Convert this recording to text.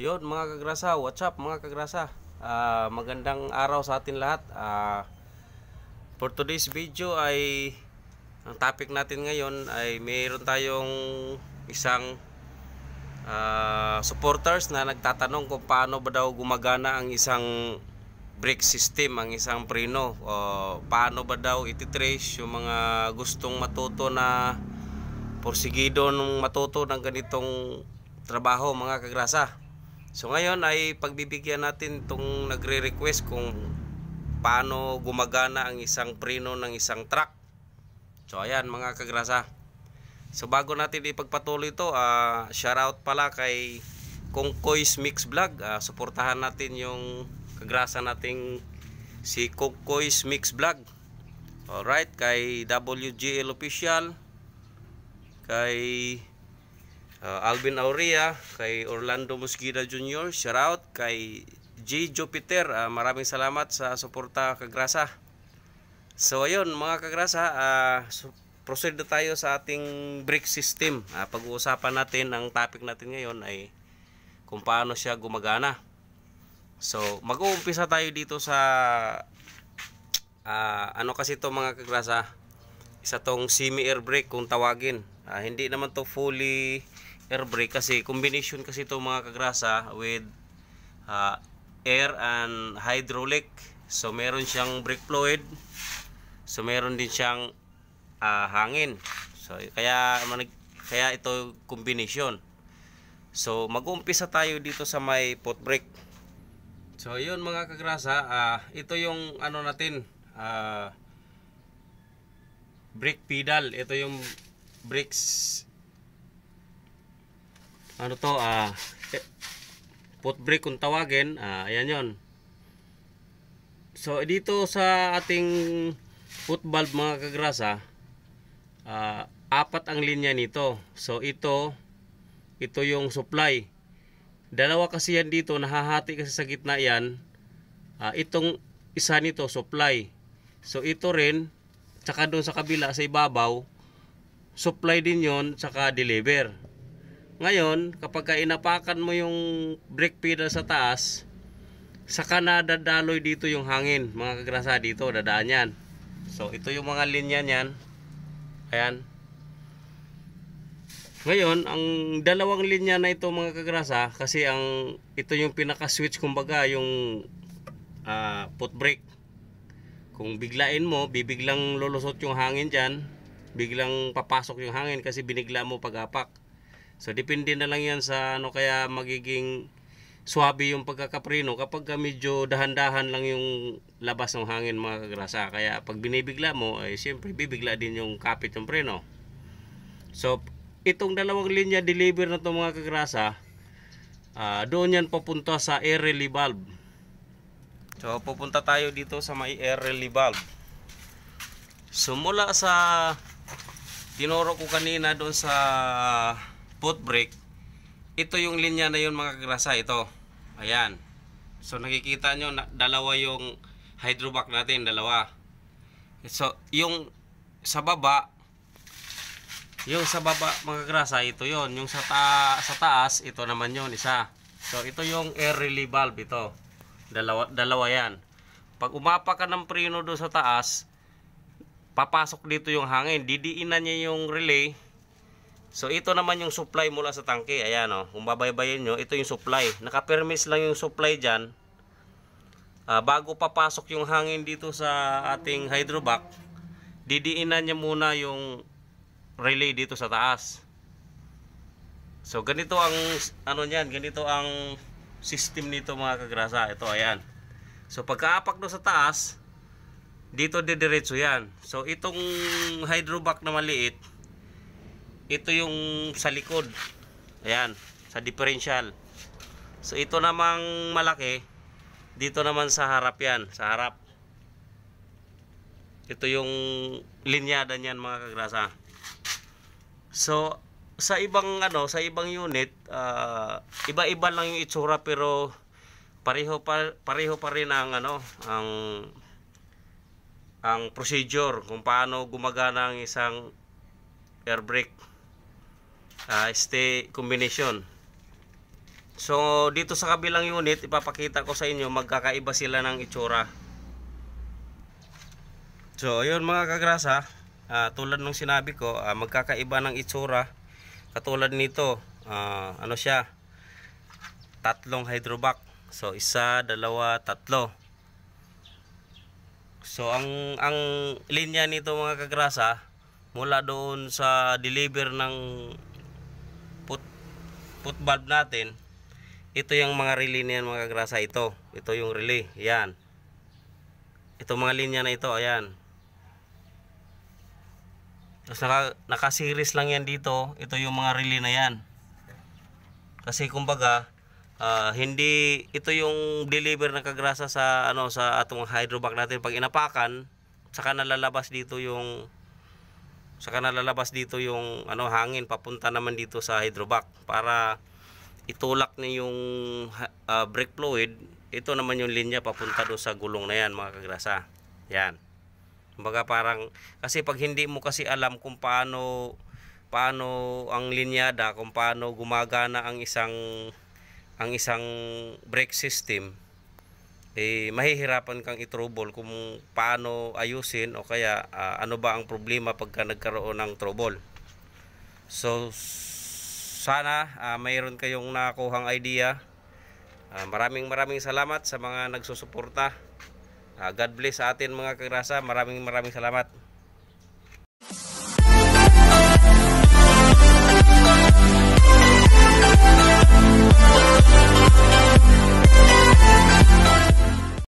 Yun mga kagrasa, what's up mga kagrasa? Magandang araw sa atin lahat. For today's video ay ang topic natin ngayon ay mayroon tayong isang supporters na nagtatanong kung paano ba daw gumagana ang isang brake system, ang isang preno, o paano ba daw ititrace yung mga gustong matuto na porsigido nung matuto ng ganitong trabaho mga kagrasa. So ngayon ay pagbibigyan natin itong nagre-request kung paano gumagana ang isang preno ng isang truck. So ayan mga kagrasa. So bago natin ipagpatuloy ito, shoutout pala kay Kongkoy's Mix Vlog. Suportahan natin yung kagrasa nating si Kongkoy's Mix Vlog. Alright, kay WGL Official, kay Alvin Aurea, kay Orlando Mosqueda Jr., shoutout kay G. Jupiter. Maraming salamat sa suporta kagrasa. So ayun mga kagrasa, proceed na tayo sa ating brake system. Pag-uusapan natin, ang topic natin ngayon ay kung paano siya gumagana. So mag-uumpisa tayo dito sa ano kasi ito mga kagrasa, isa tong semi-air brake kung tawagin. Hindi naman to fully air brake kasi combination kasi ito mga kagrasa with air and hydraulic. So meron siyang brake fluid, so meron din siyang hangin. So kaya ito combination. So mag-uumpisa tayo dito sa may foot brake. So yun mga kagrasa, ito yung ano natin, brake pedal. Ito yung brakes, ano to, foot brake kung tawagin. Ayan yon. So dito sa ating foot valve mga kagrasa, apat ang linya nito. So ito yung supply. Dalawa kasi yan dito, nahahati kasi sa gitna yan. Itong isa nito supply. So ito rin, tsaka doon sa kabila sa ibabaw, supply din yon, tsaka deliver. Ngayon, kapag inapakan mo yung brake pedal sa taas, saka na dadaloy dito yung hangin mga kagrasa, dito dadaan yan. So ito yung mga linya niyan. Ayan. Ngayon, ang dalawang linya na ito mga kagrasa, kasi ito yung pinaka switch kumbaga, yung foot brake. Kung biglain mo, bibiglang lulusot yung hangin dyan, biglang papasok yung hangin kasi binigla mo pag-apak. So depende na lang yan sa ano, kaya magiging swabe yung pagkakapreno kapag medyo dahan-dahan lang yung labas ng hangin mga kagrasa. Kaya pag binibigla mo, ay siyempre bibigla din yung kapit ng preno. So itong dalawang linya deliver na to mga kagrasa, doon yan papunta sa air relay valve. So pupunta tayo dito sa may air relay valve. So mula sa tinuro ko kanina doon sa foot brake, ito yung linya na yun mga kagrasa, ito. Ayan. So nakikita nyo, dalawa yung hydrovac natin, dalawa. So yung sa baba mga kagrasa, ito yon. Yung sa taas, ito naman yon, isa. So ito yung air relay valve, ito. Dalawa yan. Pag umapa ka ng preno doon sa taas, papasok dito yung hangin, didiinan niya yung relay. So ito naman yung supply mula sa tangke. Ayan o, kung babaybayin nyo, ito yung supply. Naka-permis lang yung supply dyan. Bago papasok yung hangin dito sa ating hydrovac, didiinan niya muna yung relay dito sa taas. So ganito ang ano niyan, ganito ang system nito mga kagrasa. Ito, ayan. So pagkaapak doon sa taas, dito didiretso yan. So itong hydrovac na maliit, ito yung sa likod. Ayan, sa differential. So ito namang malaki, dito naman sa harap yan, sa harap. Ito yung linyada niyan mga kagrasa. So sa ibang unit, iba-iba lang yung itsura, pero pareho pa rin ang procedure kung paano gumagana ang isang air brake combination. So dito sa kabilang unit, ipapakita ko sa inyo, magkakaiba sila ng itsura. So ayun mga kagrasa, tulad ng sinabi ko, magkakaiba ng itsura. Katulad nito, ano siya, tatlong hydrovac. So isa, dalawa, tatlo. So ang linya nito mga kagrasa, mula doon sa deliver ng put valve natin, ito yung mga relay niyan mga kagrasa. Ito yung relay, yan. Ito mga linya na ito, ayan. Tapos naka-series lang yan dito. Ito yung mga relay na yan. Kasi kumbaga, hindi ito yung deliver ng kagrasa sa sa atong hydrovac natin. Pag inapakan, saka nalalabas dito yung hangin papunta naman dito sa hydrovac para itulak na yung brake fluid. Ito naman yung linya papunta doon sa gulong na yan mga kagrasa. Yan. Kumbaga parang, kasi pag hindi mo kasi alam kung paano ang linyada, kung paano gumagana ang isang brake system, mahihirapan kang i-trouble kung paano ayusin o kaya ano ba ang problema pagka nagkaroon ng trouble. So sana mayroon kayong nakuhang idea. Maraming salamat sa mga nagsusuporta. God bless sa atin mga kagrasa. Maraming salamat.